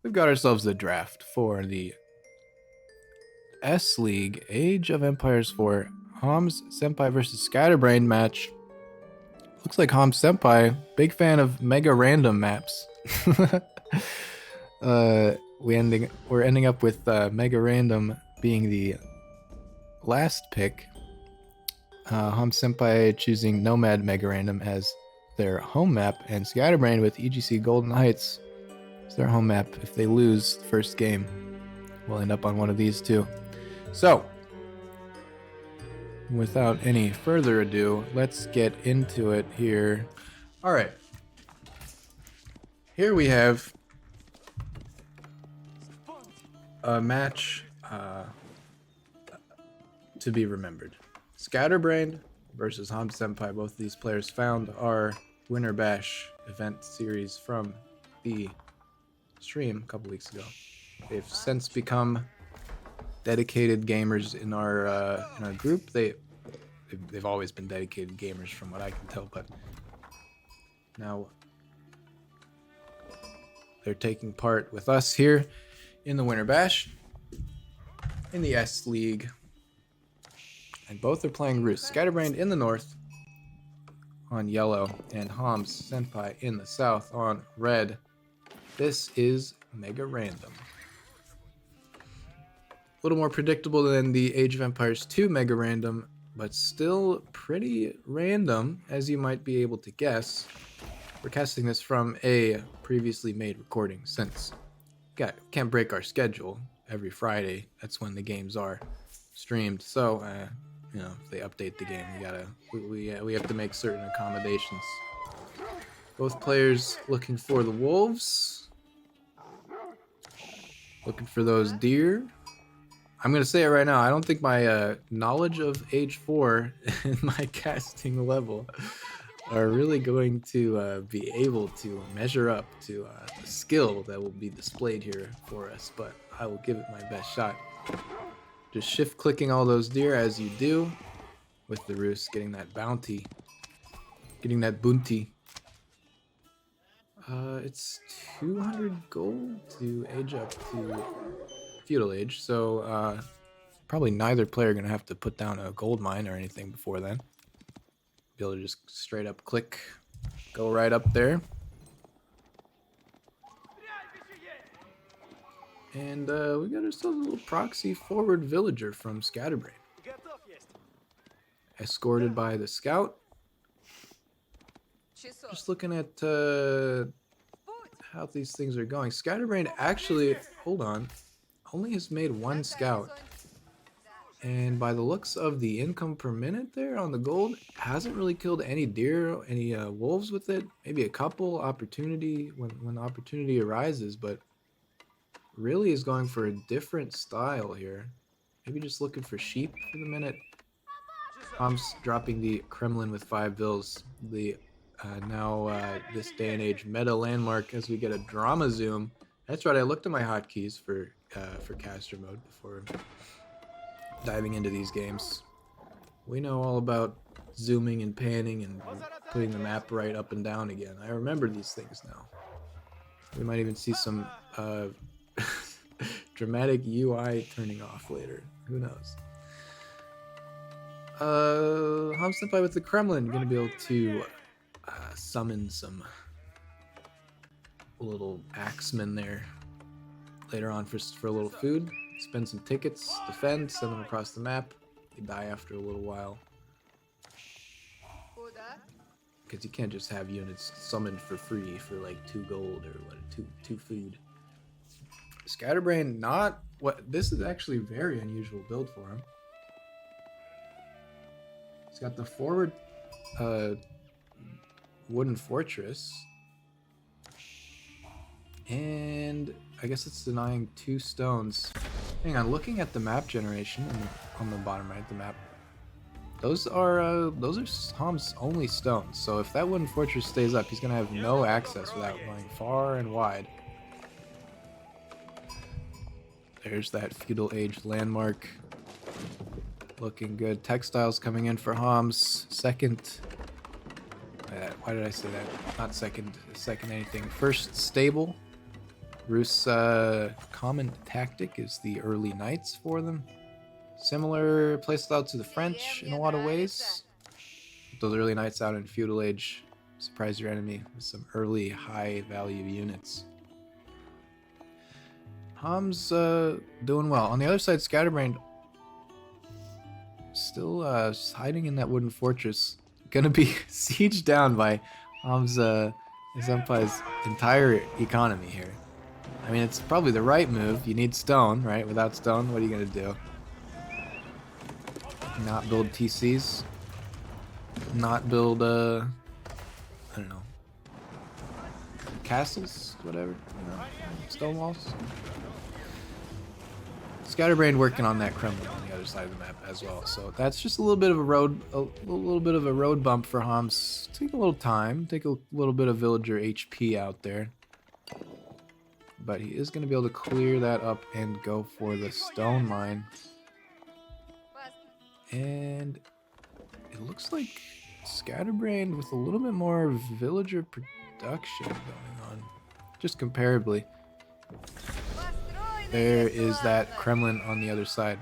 We've got ourselves the draft for the S League Age of Empires 4 HOMS Senpai versus Scatterbrained match. Looks like HOMS Senpai, big fan of mega random maps. We're ending up with mega random being the last pick. HOMS Senpai choosing Nomad Mega Random as their home map, and Scatterbrained with EGC Golden Heights as their home map. If they lose the first game, we'll end up on one of these two. So, without any further ado, let's get into it here. All right. Here we have a match to be remembered. Scatterbrained versus HOMS Senpai. Both of these players found our Winter Bash event series from the stream a couple weeks ago. They've since become dedicated gamers in our group. They've always been dedicated gamers from what I can tell, but now they're taking part with us here in the Winter Bash in the S League. And both are playing Roost. Scatterbrained in the north on yellow, and HOMS Senpai in the south on red. This is mega random. A little more predictable than the Age of Empires 2 mega random, but still pretty random, as you might be able to guess. We're casting this from a previously made recording, since can't break our schedule every Friday. That's when the games are streamed. So, if they update the game, we have to make certain accommodations. Both players looking for the wolves, looking for those deer. I'm gonna say it right now. I don't think my knowledge of Age 4 and my casting level are really going to be able to measure up to the skill that will be displayed here for us, but I will give it my best shot. Just shift clicking all those deer as you do with the Roost, getting that bounty, getting that bounty. It's 200 gold to age up to feudal age, so probably neither player gonna have to put down a gold mine or anything before then. Be able to just straight up click, go right up there. And we got ourselves a little proxy forward villager from Scatterbrained. Escorted by the scout. Just looking at how these things are going. Scatterbrained actually, hold on, only has made one scout. And by the looks of the income per minute there on the gold, hasn't really killed any deer, any wolves with it. Maybe a couple opportunity when opportunity arises, but really is going for a different style here. Maybe just looking for sheep for the minute. HOMS dropping the Kremlin with 5 bills. The this day and age meta landmark as we get a drama zoom. That's right, I looked at my hotkeys for caster mode before diving into these games. We know all about zooming and panning and putting the map right up and down again. I remember these things now. We might even see some dramatic UI turning off later. Who knows? HOMS Senpai with the Kremlin gonna be able to summon some little axemen there later on for a little food. Spend some tickets, defend, send them across the map. They die after a little while. Because you can't just have units summoned for free for like 2 gold or what, two food. Scatterbrained, not what. This is actually a very unusual build for him. He's got the forward wooden fortress, and I guess it's denying 2 stones. Hang on, looking at the map generation on the bottom right of the map, those are HOMS only stones. So if that wooden fortress stays up, he's gonna have no access without going far and wide. There's that feudal age landmark. Looking good. Textiles coming in for HOMS. Second. Why did I say that? Not second anything. First stable. Rus' common tactic is the early nights for them. Similar playstyle to the French in a lot of ways. Those early nights out in feudal age, surprise your enemy with some early high value units. HOMS doing well. On the other side, Scatterbrained still just hiding in that wooden fortress. Gonna be sieged down by HOMS SENPAI's entire economy here. I mean, it's probably the right move. You need stone, right? Without stone, what are you gonna do? Not build TCs? Not build, I don't know, castles? Whatever, you know, stone walls? Scatterbrained working on that Kremlin on the other side of the map as well, so that's just a little bit of a road bump for HOMS. Take a little time, take a little bit of villager HP out there, but he is going to be able to clear that up and go for the stone mine. And it looks like Scatterbrained with a little bit more villager production going on, just comparably. There is that Kremlin on the other side.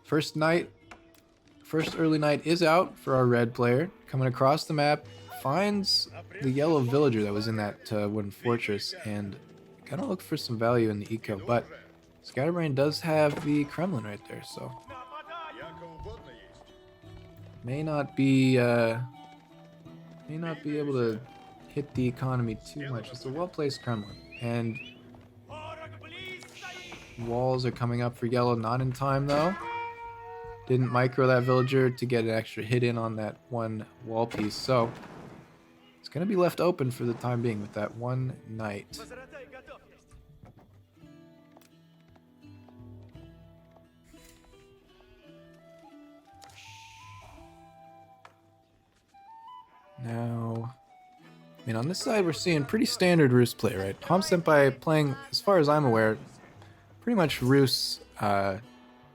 First early night is out for our red player. Coming across the map, finds the yellow villager that was in that wooden fortress, and kind of look for some value in the eco. But Scatterbrained does have the Kremlin right there, so may not be able to hit the economy too much. It's a well-placed Kremlin, and walls are coming up for yellow. Not in time though. Didn't micro that villager to get an extra hit in on that one wall piece, so it's gonna be left open for the time being with that one knight. Now, I mean, on this side we're seeing pretty standard Rus play, right? HOMS SENPAI playing, as far as I'm aware, pretty much Rus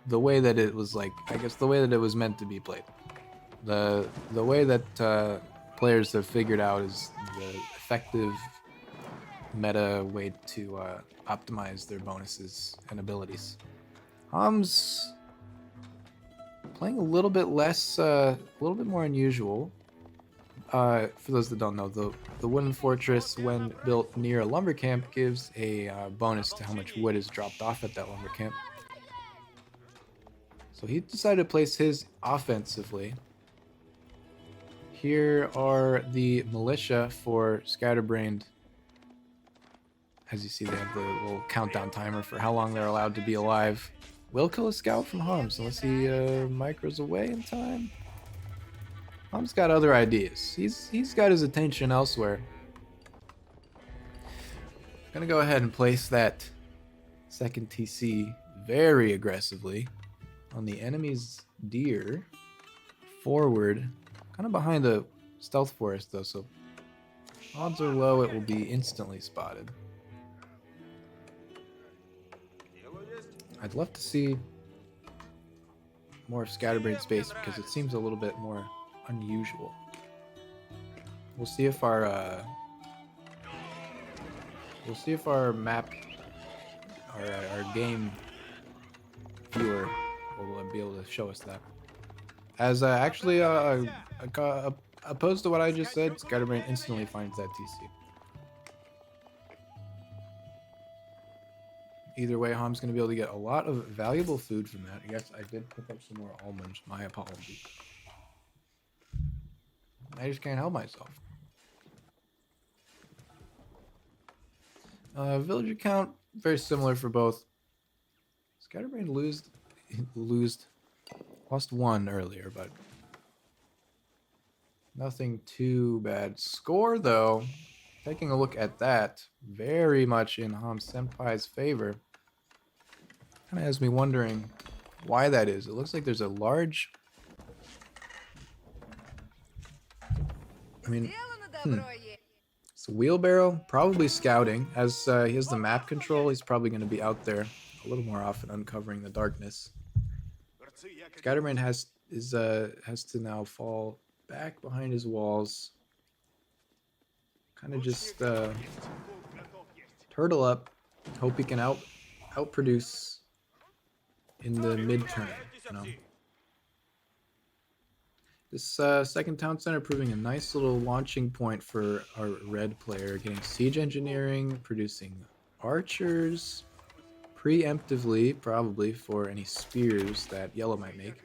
the way that it was, like, I guess the way that it was meant to be played. The way that players have figured out is the effective meta way to optimize their bonuses and abilities. HOMS playing a little bit less, a little bit more unusual. For those that don't know, the wooden fortress, when built near a lumber camp, gives a bonus to how much wood is dropped off at that lumber camp. So he decided to place his offensively. Here are the militia for Scatterbrained. As you see, they have the little countdown timer for how long they're allowed to be alive. Will kill a scout from HOMS unless he micros away in time. HOMS got other ideas. He's got his attention elsewhere. Gonna go ahead and place that second TC very aggressively on the enemy's deer, forward, kind of behind the stealth forest though, so odds are low it will be instantly spotted. I'd love to see more of Scatterbrained space because it seems a little bit more unusual. We'll see if our map, our game viewer will be able to show us that. As actually opposed to what I just said, Scatterbrained instantly finds that TC. Either way, HOM's going to be able to get a lot of valuable food from that. Yes, I did pick up some more almonds. My apologies. I just can't help myself. Villager count, very similar for both. Scatterbrained lost one earlier, but nothing too bad. Score, though, taking a look at that, very much in HOMS SENPAI's favor. Kind of has me wondering why that is. It looks like there's a large... I mean, it's a wheelbarrow, probably scouting. As he has the map control, he's probably going to be out there a little more often, uncovering the darkness. Scatterbrained has to now fall back behind his walls, kind of just Turtle up. Hope he can outproduce in the midterm, you know. This second town center proving a nice little launching point for our red player, getting siege engineering, producing archers, preemptively probably for any spears that yellow might make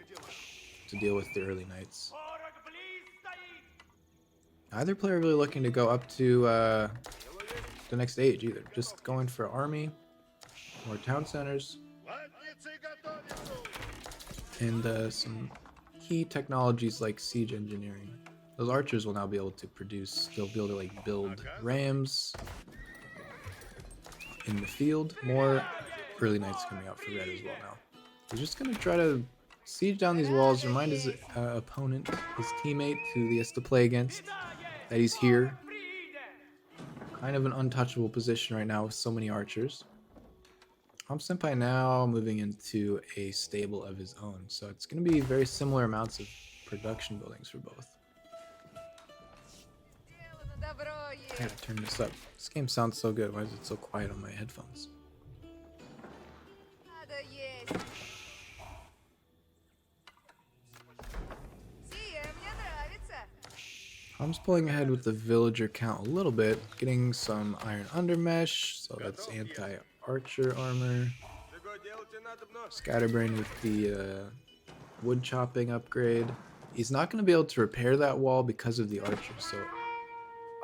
to deal with the early knights. Neither player really looking to go up to the next age either. Just going for army, more town centers, and some key technologies like siege engineering. Those archers will now be able to produce, they'll be able to like build rams in the field. More early knights coming out for red as well now. He's just going to try to siege down these walls, remind his opponent, his teammate who he has to play against, that he's here. Kind of an untouchable position right now with so many archers. SENPAI now moving into a stable of his own, so it's going to be very similar amounts of production buildings for both. I gotta turn this up. This game sounds so good. Why is it so quiet on my headphones? HOMS pulling ahead with the villager count a little bit, getting some iron undermesh, so that's anti-archer armor. Scatterbrained with the wood chopping upgrade. He's not going to be able to repair that wall because of the archer, so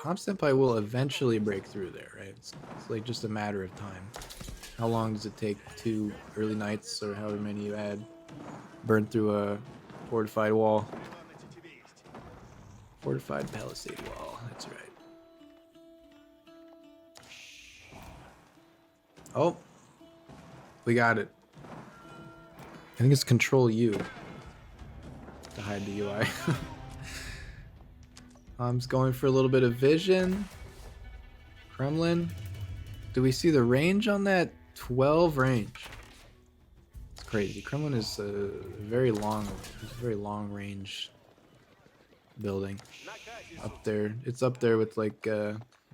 SENPAI will eventually break through there, right? It's like just a matter of time. How long does it take 2 early knights, or however many you add, burn through a fortified wall? Fortified palisade wall, that's right. Oh, we got it. I think it's Control U to hide the UI. I'm just going for a little bit of vision. Kremlin. Do we see the range on that? 12 range. It's crazy. Kremlin is a very long range building. Up there. It's up there with like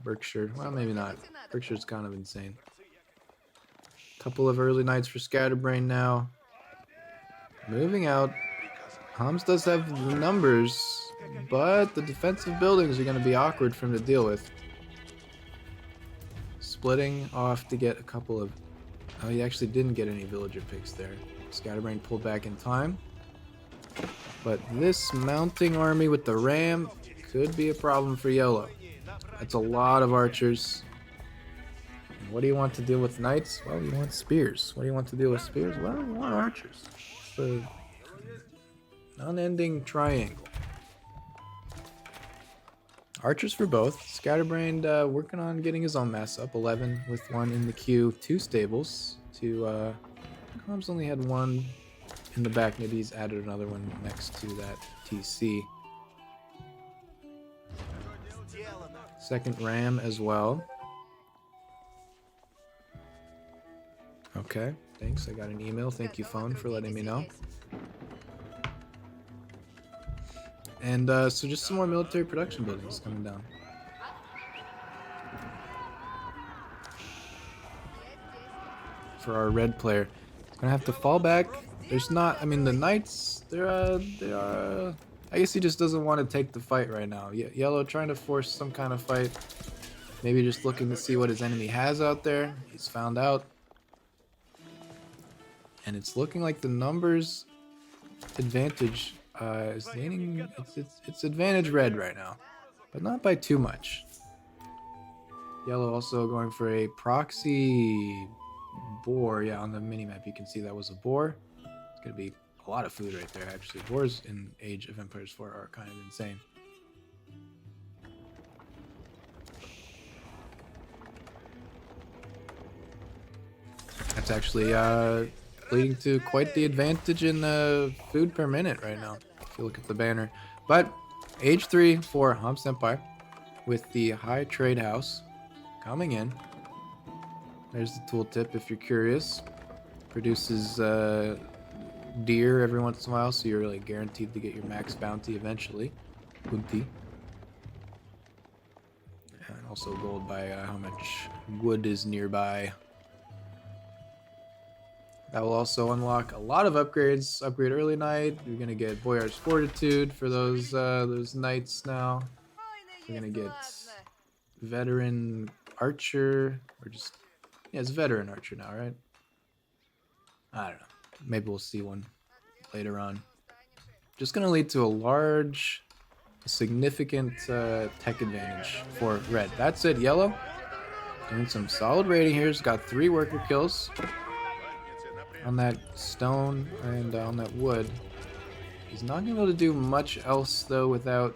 Berkshire. Well, maybe not. Berkshire's kind of insane. Couple of early knights for Scatterbrained now. Moving out. HOMS does have the numbers, but the defensive buildings are going to be awkward for him to deal with. Splitting off to get a couple of... Oh, he actually didn't get any villager picks there. Scatterbrained pulled back in time. But this mounting army with the ram could be a problem for yellow. That's a lot of archers. And what do you want to deal with knights? Well, you want spears. What do you want to deal with spears? Well, you want archers. It's an unending triangle. Archers for both. Scatterbrained working on getting his own mass up. 11 with 1 in the queue. 2 stables. HOMS only had 1 in the back. Maybe he's added another one next to that TC. Second ram as well. Okay, thanks. I got an email. Thank you, phone, for letting me know. And so just some more military production buildings coming down. For our red player. Gonna have to fall back. There's not, I mean, the knights, they're I guess he just doesn't want to take the fight right now. Yellow trying to force some kind of fight. Maybe just looking to see what his enemy has out there. He's found out. And it's looking like the numbers advantage is leaning, it's advantage red right now. But not by too much. Yellow also going for a proxy boar. Yeah, on the minimap you can see that was a boar. It's going to be a lot of food right there, actually. Boars in Age of Empires 4 are kind of insane. That's actually leading to quite the advantage in food per minute right now, if you look at the banner. But Age 3 for SENPAI with the high trade house coming in. There's the tooltip if you're curious. Produces deer every once in a while, so you're like guaranteed to get your max bounty eventually. Bounty. And also gold by how much wood is nearby. That will also unlock a lot of upgrades. Upgrade early knight. You're gonna get Boyar's Fortitude for those knights now. We're gonna get veteran archer, or just it's veteran archer now, right? I don't know. Maybe we'll see one later on. Just gonna lead to a large, significant tech advantage for red. That's it, yellow. Doing some solid raiding here. He's got 3 worker kills on that stone and on that wood. He's not gonna be able to do much else though without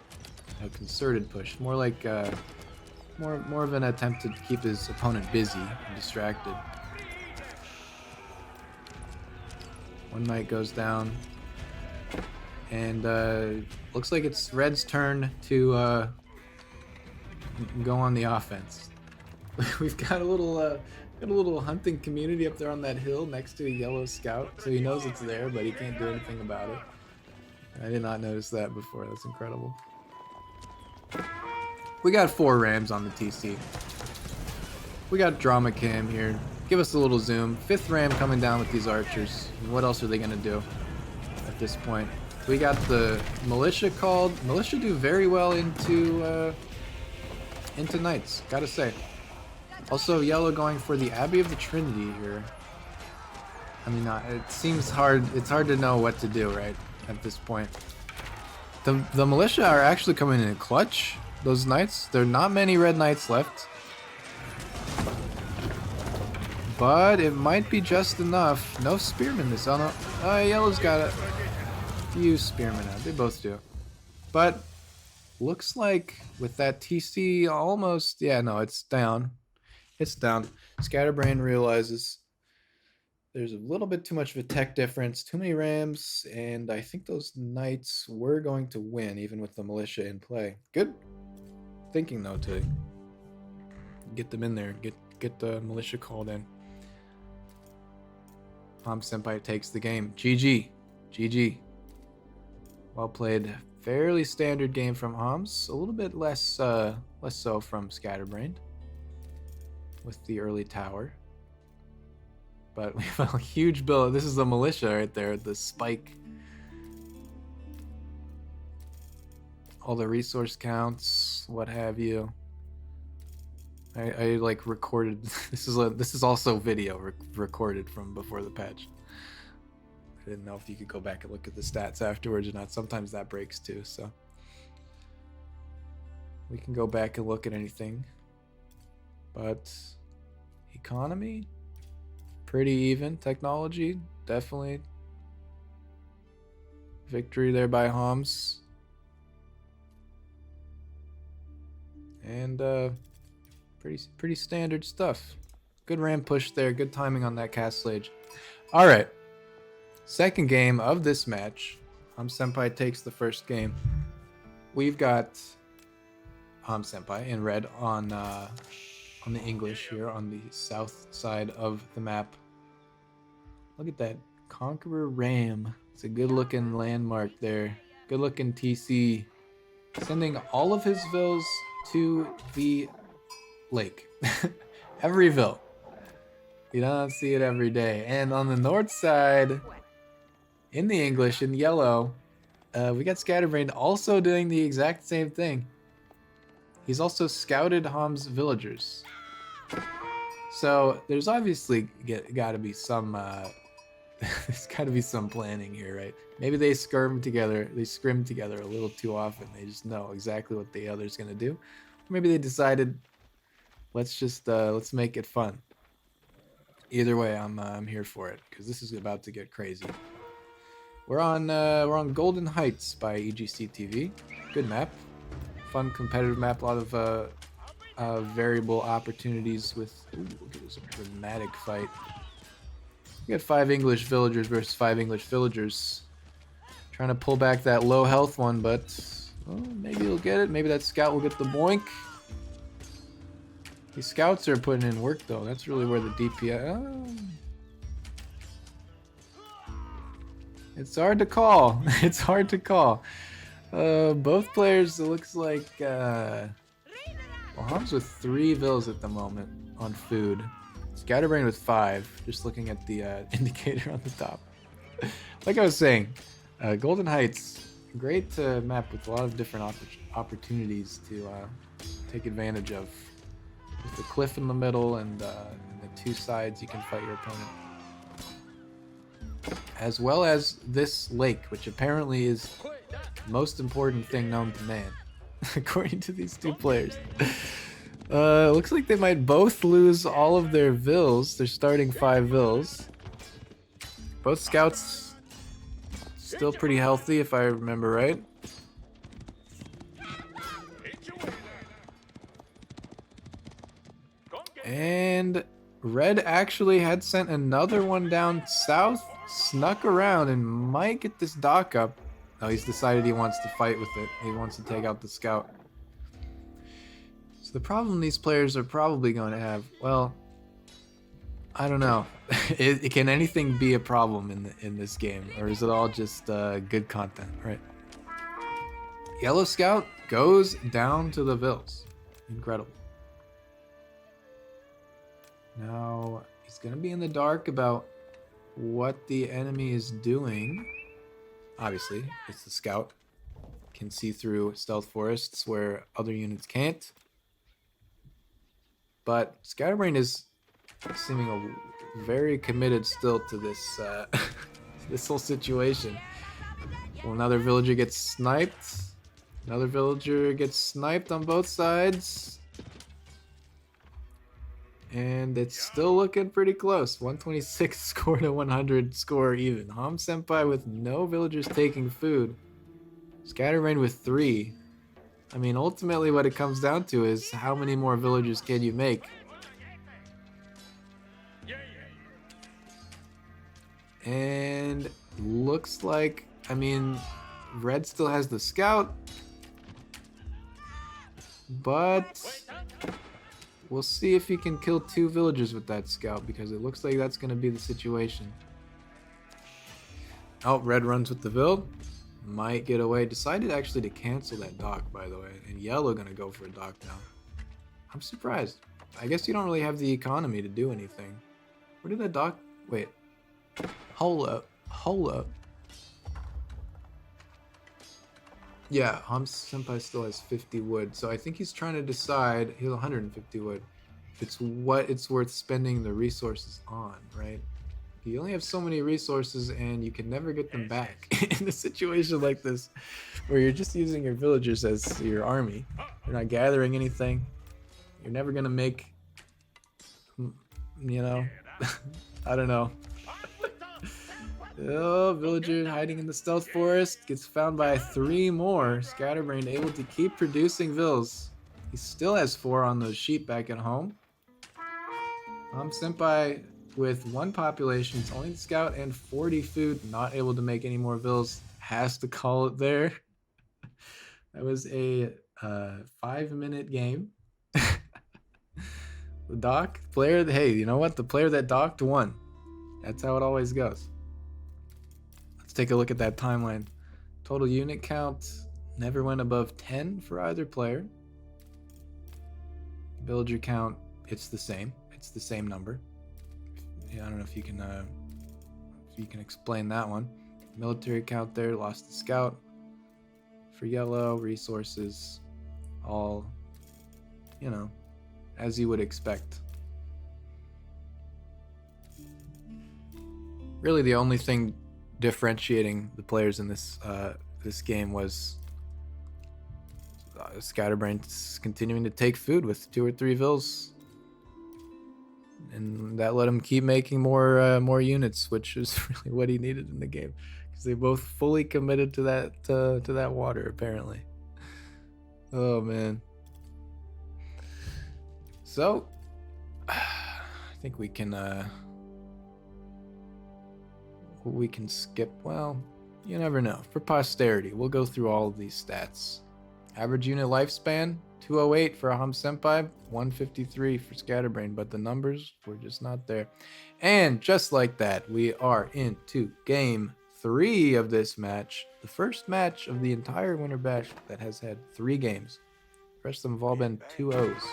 a concerted push. More like more of an attempt to keep his opponent busy and distracted. One knight goes down, and looks like it's red's turn to go on the offense. We've got a little hunting community up there on that hill next to a yellow scout, so he knows it's there, but he can't do anything about it. I did not notice that before. That's incredible. We got 4 rams on the TC. We got drama cam here. Give us a little zoom. 5th ram coming down with these archers. And what else are they gonna do at this point? We got the militia called. Militia do very well into knights, gotta say. Also, yellow going for the Abbey of the Trinity here. I mean, it seems hard. It's hard to know what to do, right, at this point. The militia are actually coming in clutch. Those knights. There are not many red knights left, but it might be just enough. No spearmen this. Oh no, yellow's got a few spearmen out. They both do, but looks like with that TC almost. Yeah, no, it's down. It's down. Scatterbrained realizes there's a little bit too much of a tech difference, too many rams, and I think those knights were going to win even with the militia in play. Good thinking though to get them in there, get the militia called in. HOMS SENPAI takes the game. GG. GG. Well played. Fairly standard game from HOMS. A little bit less so from Scatterbrained with the early tower. But we have a huge build. This is the militia right there, the spike. All the resource counts, what have you. I like recorded. This is also video recorded from before the patch. I didn't know if you could go back and look at the stats afterwards or not. Sometimes that breaks too, so we can go back and look at anything. But economy, pretty even. Technology, definitely victory there by HOMS. And pretty standard stuff. Good ram push there. Good timing on that castle age. All right. Second game of this match. HOMS SENPAI takes the first game. We've got HOMS SENPAI in red on the English here on the south side of the map. Look at that Conqueror Ram. It's a good looking landmark there. Good looking TC. Sending all of his vills to the lake. Every ville. You don't see it every day. And on the north side, in the English, in yellow, we got Scatterbrained also doing the exact same thing. He's also scouted HOMS villagers. So there's obviously got to be some there's got to be some planning here, right? Maybe they scrim together a little too often. They just know exactly what the other's gonna do. Or maybe they decided, let's just let's make it fun. Either way, I'm here for it because this is about to get crazy. We're on Golden Heights by EGC TV. Good map, fun competitive map. A lot of variable opportunities with. Ooh, look at this dramatic fight. We got 5 English villagers versus 5 English villagers. Trying to pull back that low health one, but well, maybe he'll get it. Maybe that scout will get the boink. These scouts are putting in work though. That's really where the DPS. It's hard to call. It's hard to call. Both players, it looks like. Well, HOMS with 3 vills at the moment. on food. Scatterbrained with 5, just looking at the indicator on the top. Like I was saying, Golden Heights, great map with a lot of different opportunities to take advantage of. With the cliff in the middle and the 2 sides you can fight your opponent. As well as this lake, which apparently is the most important thing known to man, according to these 2 players. Looks like they might both lose all of their vills. They're starting 5 vills. Both scouts still pretty healthy, if I remember right. And Red actually had sent another one down south, snuck around, and might get this dock up. Oh, he's decided he wants to fight with it. He wants to take out the scout. So the problem these players are probably going to have, well, I don't know. Can anything be a problem in this game, or is it all just good content, right? Yellow Scout goes down to the vills. Incredible. Now he's gonna be in the dark about what the enemy is doing. Obviously, it's the scout. Can see through stealth forests where other units can't. But Scatterbrained is seeming very committed still to this this whole situation. Well, another villager gets sniped. Another villager gets sniped on both sides. And it's still looking pretty close. 126 score to 100 score even. HOMS SENPAI with no villagers taking food. Scatterbrained with 3. I mean, ultimately what it comes down to is how many more villagers can you make? And looks like, I mean, Red still has the scout. But we'll see if he can kill 2 villagers with that scout, because it looks like that's going to be the situation. Oh, Red runs with the vill. Might get away. Decided actually to cancel that dock, by the way. And Yellow going to go for a dock now. I'm surprised. I guess you don't really have the economy to do anything. Where did that dock... Wait. Hold up. Hold up. Yeah, HOMS SENPAI still has 50 wood, so I think he's trying to decide, he has 150 wood, if it's what it's worth spending the resources on, right? You only have so many resources and you can never get them back in a situation like this, where you're just using your villagers as your army. You're not gathering anything. You're never gonna make, you know, I don't know. Oh, villager hiding in the stealth forest gets found by 3 more. Scatterbrained able to keep producing vills. He still has 4 on those sheep back at home. SENPAI with 1 population, it's only the scout and 40 food, not able to make any more vills. Has to call it there. That was a 5-minute game. The dock player, hey, you know what? The player that docked won. That's how it always goes. Take a look at that timeline. Total unit count never went above 10 for either player. Villager count, it's the same. It's the same number. Yeah, I don't know if you can explain that one. Military count there, lost the scout. For Yellow, resources, all, you know, as you would expect. Really, the only thing differentiating the players in this this game was Scatterbrained continuing to take food with 2 or 3 vills, and that let him keep making more units, which is really what he needed in the game, because they both fully committed to that water apparently. Oh man. So I think we can skip, well, you never know. For posterity, we'll go through all of these stats. Average unit lifespan, 208 for HOMS SENPAI, 153 for Scatterbrained, but the numbers were just not there. And just like that, we are into game 3 of this match. The first match of the entire Winter Bash that has had 3 games. The rest of them have all been 2-0s.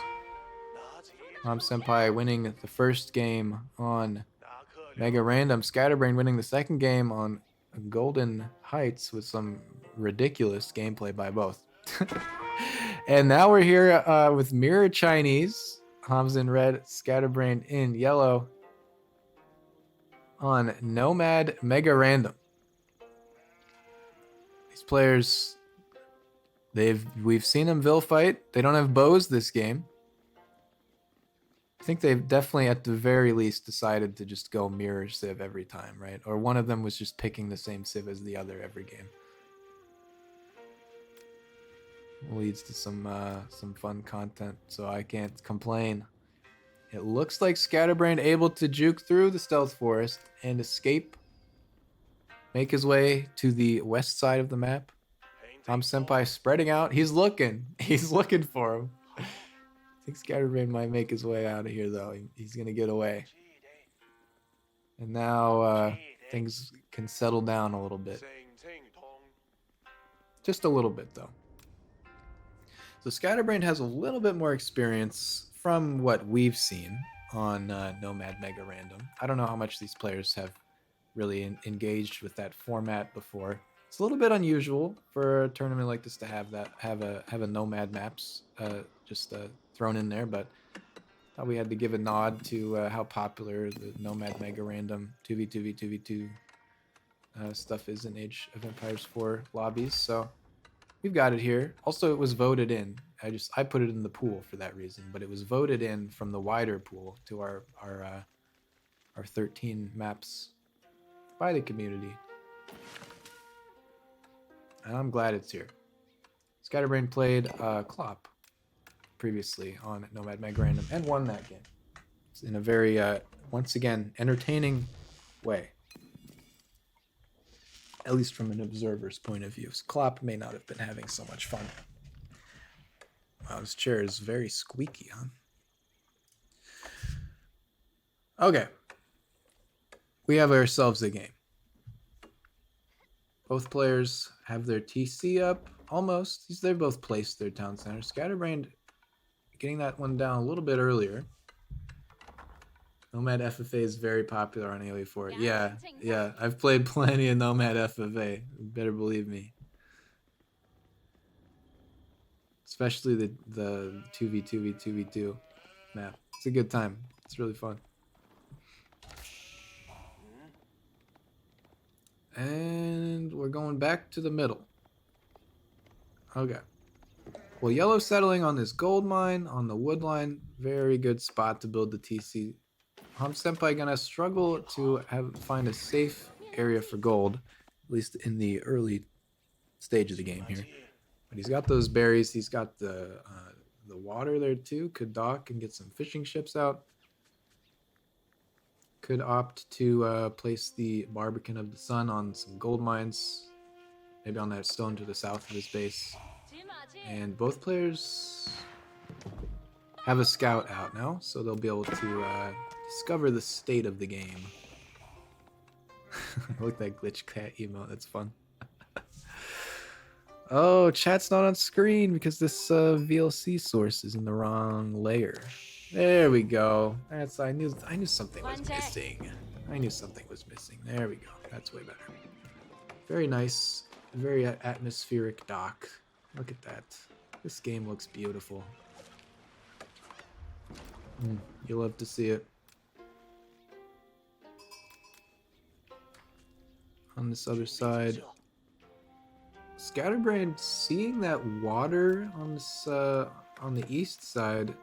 HOMS Senpai winning the first game on Mega Random. Scatterbrained winning the second game on Golden Heights with some ridiculous gameplay by both. And now we're here with Mirror Chinese. HOMS in red, Scatterbrained in yellow on Nomad Mega Random. These players, we've seen them Vil fight. They don't have bows this game. I think they've definitely, at the very least, decided to just go mirror Civ every time, right? Or one of them was just picking the same Civ as the other every game. Leads to some fun content, so I can't complain. It looks like Scatterbrained able to juke through the stealth forest and escape, make his way to the west side of the map. HOMS Senpai spreading out. He's looking for him. I think Scatterbrained might make his way out of here, though. He's gonna get away. And now things can settle down a little bit. Just a little bit, though. So Scatterbrained has a little bit more experience from what we've seen on Nomad Mega Random. I don't know how much these players have really engaged with that format before. It's a little bit unusual for a tournament like this to have a Nomad maps just thrown in there, but thought we had to give a nod to how popular the Nomad Mega Random 2v2v2v2 stuff is in Age of Empires 4 lobbies. So we've got it here. Also, it was voted in. I put it in the pool for that reason, but it was voted in from the wider pool to our 13 maps by the community. And I'm glad it's here. Scatterbrained played Klopp previously on Nomad Mega Random and won that game. It's in a very, once again, entertaining way. At least from an observer's point of view. Klopp may not have been having so much fun. Wow, this chair is very squeaky, huh? Okay. We have ourselves a game. Both players have their TC up, almost. They've both placed their town center. Scatterbrained getting that one down a little bit earlier. Nomad FFA is very popular on AoE4. Yeah. I've played plenty of Nomad FFA. You better believe me. Especially the 2v2v2v2 map. It's a good time. It's really fun. And we're going back to the middle. Okay. Well, yellow settling on this gold mine, on the wood line. Very good spot to build the TC. HOMS Senpai gonna struggle to find a safe area for gold, at least in the early stage of the game here. But he's got those berries. He's got the water there too. Could dock and get some fishing ships out. Could opt to place the Barbican of the Sun on some gold mines, maybe on that stone to the south of his base. And both players have a scout out now, so they'll be able to discover the state of the game. I like that glitch cat emote, that's fun. Oh, chat's not on screen because this VLC source is in the wrong layer. There we go. I knew something was missing. I knew something was missing. There we go. That's way better. Very nice. Very atmospheric dock. Look at that. This game looks beautiful. You'll love to see it. On this other side, Scatterbrained seeing that water on this on the east side,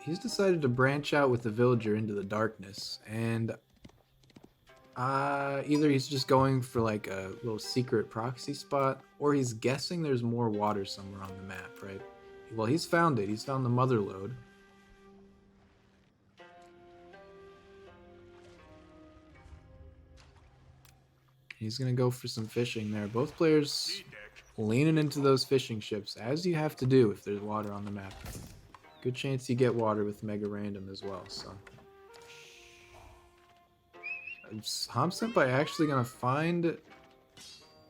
he's decided to branch out with the villager into the darkness, and either he's just going for like a little secret proxy spot, or he's guessing there's more water somewhere on the map, right? Well, he's found it. He's found the mother lode. He's gonna go for some fishing there. Both players leaning into those fishing ships, as you have to do if there's water on the map. Good chance you get water with Mega Random as well, so. HOMS Senpai actually gonna find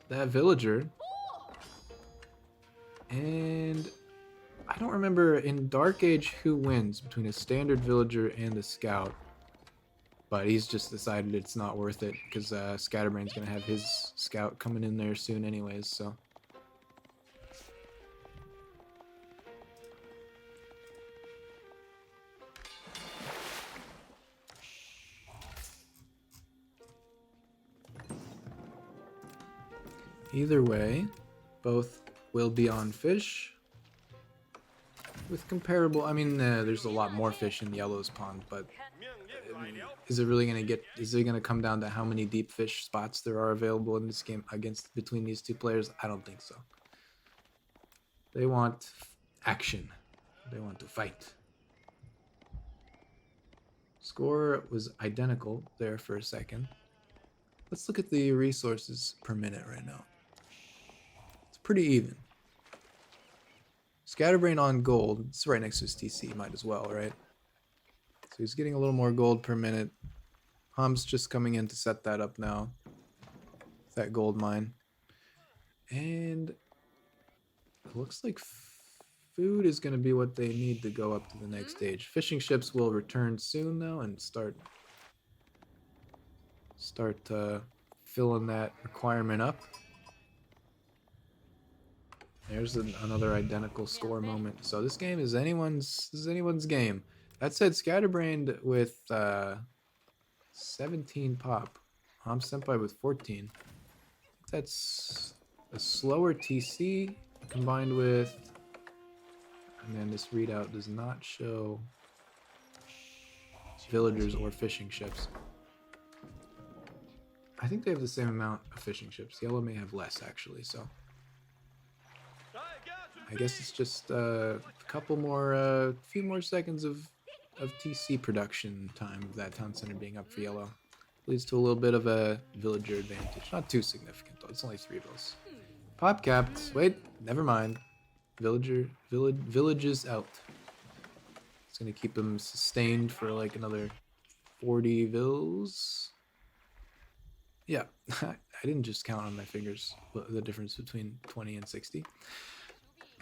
that villager. And I don't remember in Dark Age who wins between a standard villager and a scout. But he's just decided it's not worth it because Scatterbrain's going to have his scout coming in there soon anyways, so. Either way, both will be on fish. With comparable, I mean, there's a lot more fish in Yellow's pond, but is it really gonna get? Is it gonna come down to how many deep fish spots there are available in this game between these two players? I don't think so. They want action. They want to fight. Score was identical there for a second. Let's look at the resources per minute right now. It's pretty even. Scatterbrained on gold. It's right next to his TC. Might as well, right? So he's getting a little more gold per minute. HOMS just coming in to set that up now. That gold mine. And it looks like food is going to be what they need to go up to the next stage. Fishing ships will return soon though and start filling that requirement up. There's another identical score moment. So this game is anyone's game. That said, Scatterbrained with 17 pop. HOMS SENPAI with 14. That's a slower TC combined with, and then this readout does not show villagers or fishing ships. I think they have the same amount of fishing ships. Yellow may have less actually, so I guess it's just a couple more, few more seconds of TC production time of that town center being up for Yellow. Leads to a little bit of a villager advantage. Not too significant though, it's only 3 villas. Pop capped, wait, never mind. Villages out. It's gonna keep them sustained for like another 40 vills. Yeah, I didn't just count on my fingers the difference between 20 and 60.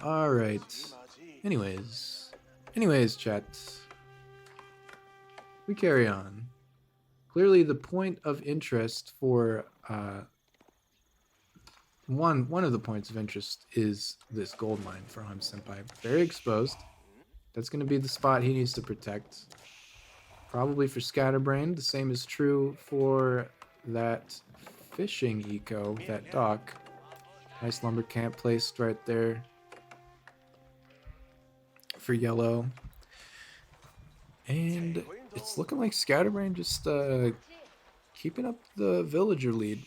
Alright. Anyways, chat. We carry on. Clearly the point of interest for one of the points of interest is this gold mine for HOMS SENPAI. Very exposed. That's going to be the spot he needs to protect. Probably for Scatterbrained. The same is true for that fishing eco, that dock. Nice lumber camp placed right there for Yellow. And it's looking like Scatterbrained just keeping up the villager lead.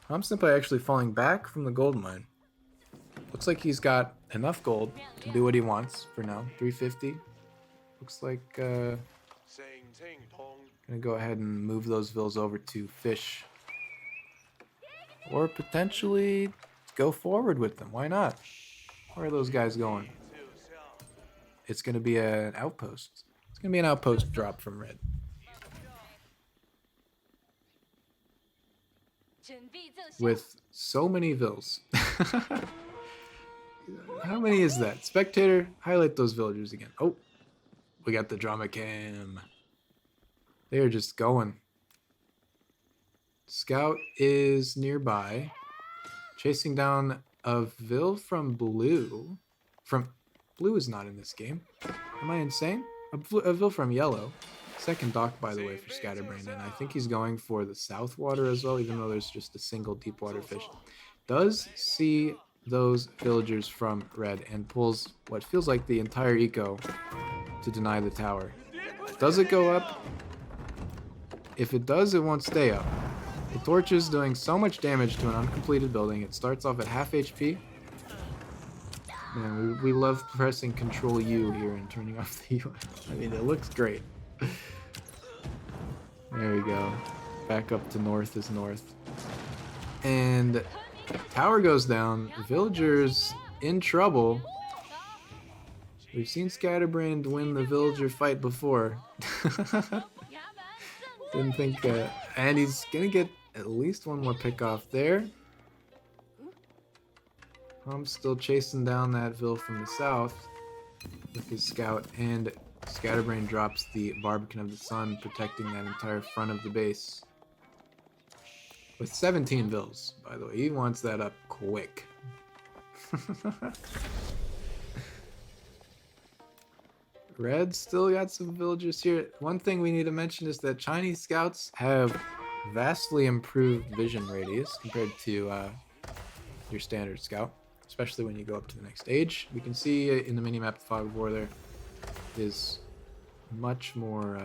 HOMS SENPAI actually falling back from the gold mine. Looks like he's got enough gold to do what he wants for now. 350. Looks like gonna go ahead and move those vills over to fish. Or potentially go forward with them. Why not? Where are those guys going? It's gonna be an outpost. It's gonna be an outpost drop from red. With so many vills. How many is that? Spectator, highlight those villagers again. Oh, we got the drama cam. They are just going. Scout is nearby. Chasing down a vill from blue. Blue is not in this game. Am I insane? A vill from yellow. Second dock, by the way, for Scatterbrained, and I think he's going for the south water as well, even though there's just a single deep water fish. Does see those villagers from red and pulls what feels like the entire eco to deny the tower. Does it go up? If it does, it won't stay up. The torch is doing so much damage to an uncompleted building. It starts off at half HP. Man, we love pressing Control U here and turning off the UI. I mean, it looks great. There we go. Back up to north is north. And tower goes down. Villagers in trouble. We've seen Scatterbrained win the villager fight before. Didn't think, and he's gonna get at least one more pick off there. HOMS still chasing down that Vil from the south with his scout, and Scatterbrained drops the Barbican of the Sun, protecting that entire front of the base. With 17 Vils, by the way. He wants that up quick. Red still got some villagers here. One thing we need to mention is that Chinese scouts have vastly improved vision radius compared to your standard scout, especially when you go up to the next stage. We can see in the minimap the fog of war there is much more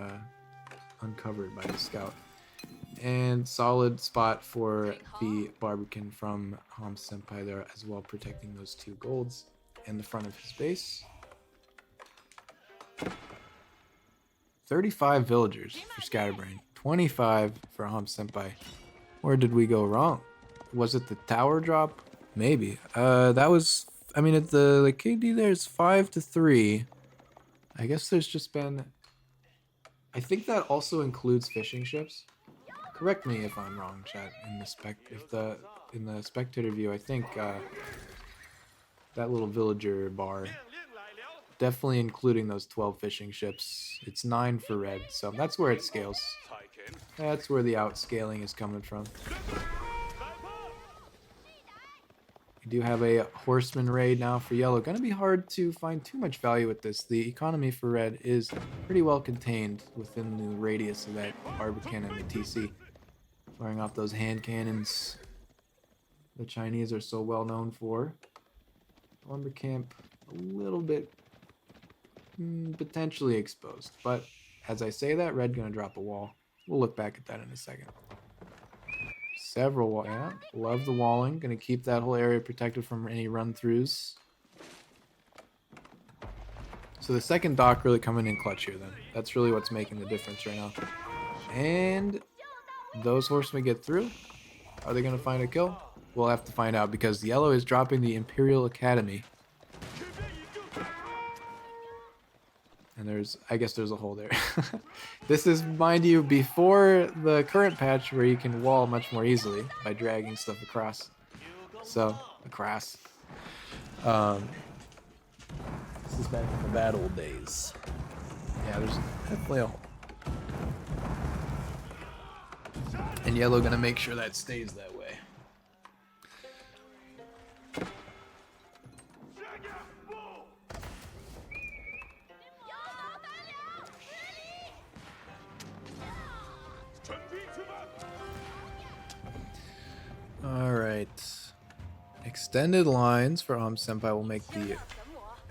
uncovered by the scout. And solid spot for the Barbican from HOMS SENPAI there as well, protecting those 2 golds and the front of his base. 35 villagers for Scatterbrained, 25 for HOMS SENPAI. Where did we go wrong? Was it the tower drop? Maybe. That was, I mean, at the KD there's 5-3. I guess there's just been, I think that also includes fishing ships. Correct me if I'm wrong, chat. In the spectator view, I think that little villager bar, definitely including those 12 fishing ships. It's 9 for red, so that's where it scales. That's where the outscaling is coming from. We do have a horseman raid now for yellow. Gonna be hard to find too much value with this. The economy for red is pretty well contained within the radius of that Barbican and the TC. Firing off those hand cannons the Chinese are so well known for. Lumber camp a little bit potentially exposed, but as I say that, red gonna drop a wall. We'll look back at that in a second. Several wall, yeah, love the walling. Gonna keep that whole area protected from any run-throughs. So the second dock really coming in clutch here then. That's really what's making the difference right now. And those horsemen get through. Are they gonna find a kill? We'll have to find out, because yellow is dropping the Imperial Academy. And I guess there's a hole there. This is, mind you, before the current patch where you can wall much more easily by dragging stuff across. So, across. This is back in the bad old days. Yeah, there's definitely a hole. And yellow gonna make sure that stays that way. Alright. Extended lines for HOMS SENPAI will make the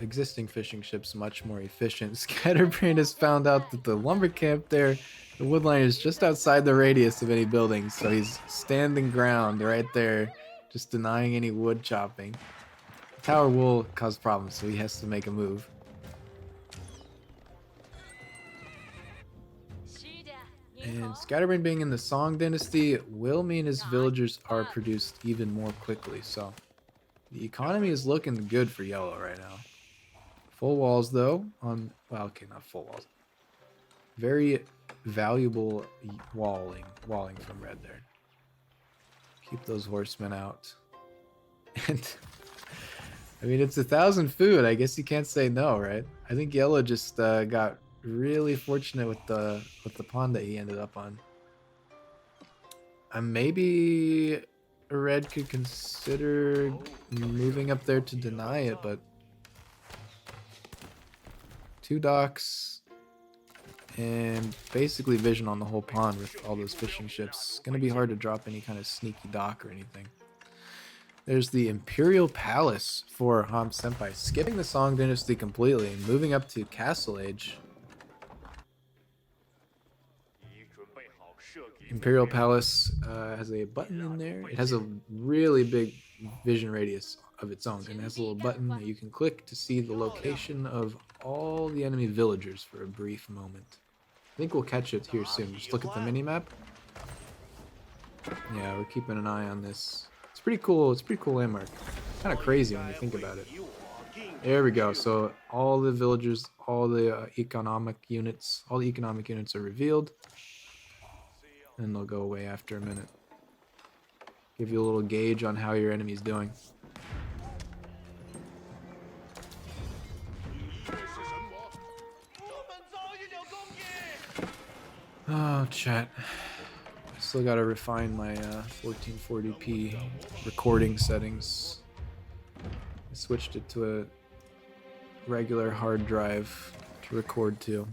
existing fishing ships much more efficient. Scatterbrained has found out that the lumber camp there, the wood line, is just outside the radius of any buildings, so he's standing ground right there, just denying any wood chopping. The tower will cause problems, so he has to make a move. And Scatterbrained being in the Song Dynasty will mean his villagers are produced even more quickly, so the economy is looking good for yellow right now. Full walls though, well, okay, not full walls. Very valuable walling from red there. Keep those horsemen out. And I mean, it's 1,000 food. I guess you can't say no, right? I think yellow just got really fortunate with the pawn that he ended up on. Maybe red could consider moving up there to deny it, but 2 docks and basically vision on the whole pond with all those fishing ships. Gonna be hard to drop any kind of sneaky dock or anything. There's the Imperial Palace for HOMS SENPAI, skipping the Song Dynasty completely and moving up to Castle Age. Imperial Palace has a button in there. It has a really big vision radius of its own, and it has a little button that you can click to see the location of all the enemy villagers for a brief moment. I think we'll catch it here soon. Just look at the minimap. Yeah, we're keeping an eye on this. It's pretty cool. It's a pretty cool landmark. Kind of crazy when you think about it. There we go. So all the villagers, all the economic units are revealed. And they'll go away after a minute. Give you a little gauge on how your enemy's doing. Oh, chat. Still gotta refine my 1440p recording settings. I switched it to a regular hard drive to record to.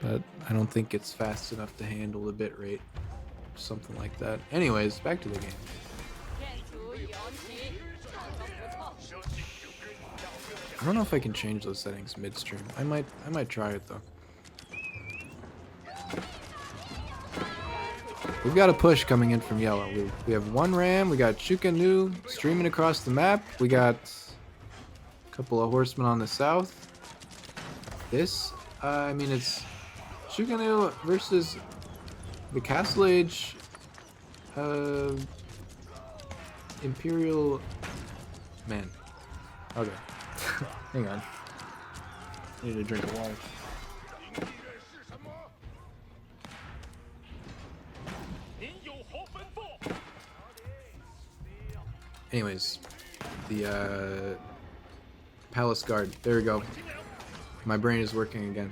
But I don't think it's fast enough to handle the bit rate. Something like that. Anyways, back to the game. I don't know if I can change those settings midstream. I might try it though. We've got a push coming in from yellow. We have one ram. We got Chukanu streaming across the map. We got a couple of horsemen on the south. This, I mean, it's Chukanu versus the Castle Age Imperial man. Okay. Hang on. I need a drink of water. Anyways, the Palace Guard. There we go. My brain is working again.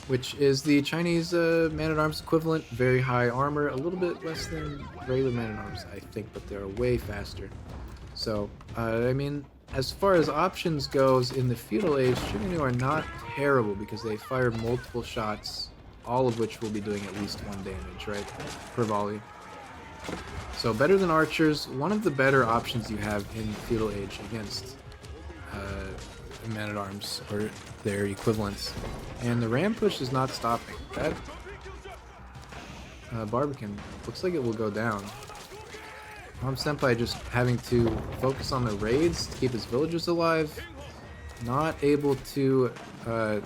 Which is the Chinese man-at-arms equivalent. Very high armor, a little bit less than regular man-at-arms, I think, but they're way faster. So, I mean, as far as options goes in the feudal age, Shuganu are not terrible because they fire multiple shots, all of which will be doing at least 1 damage, right, per volley. So better than archers. One of the better options you have in feudal age against man-at-arms or their equivalents. And the ram push is not stopping. That Barbican looks like it will go down. HOMS SENPAI just having to focus on the raids to keep his villagers alive. Not able to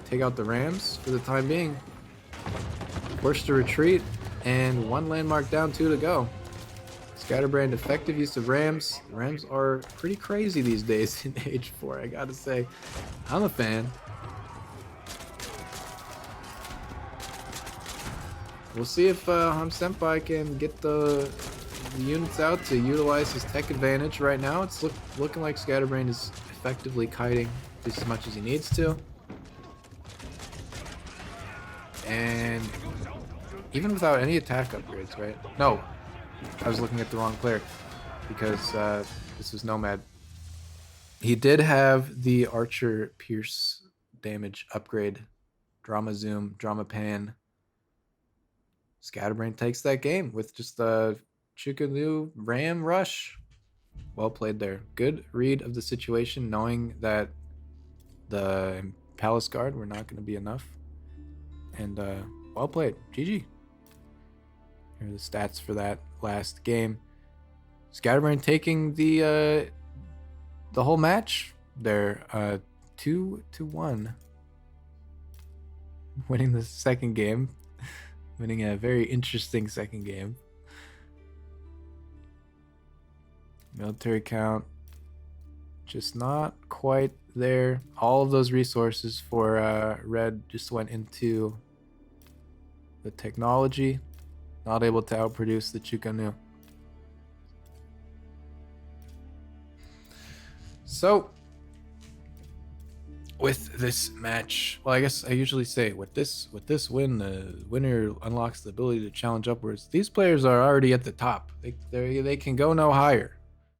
take out the rams for the time being. Forced to retreat, and 1 landmark down, 2 to go. Scatterbrained, effective use of rams. The rams are pretty crazy these days in Age 4, I gotta say. I'm a fan. We'll see if HOMS SENPAI can get the units out to utilize his tech advantage. Right now, it's looking like Scatterbrained is effectively kiting just as much as he needs to. And even without any attack upgrades, right? No, I was looking at the wrong player because this was Nomad. He did have the Archer Pierce damage upgrade. Drama Zoom, Drama Pan. Scatterbrained takes that game with just the Chukanu Ram Rush. Well played there. Good read of the situation, knowing that the Palace Guard were not going to be enough. And well played. GG. Here are the stats for that last game. Scatterbrained taking the whole match. They're 2-1. Winning the second game. Winning a very interesting second game. Military count just not quite there. All of those resources for Red just went into the technology. Not able to outproduce the Chukanu. So, with this match, well, I guess I usually say with this win, the winner unlocks the ability to challenge upwards. These players are already at the top. They can go no higher.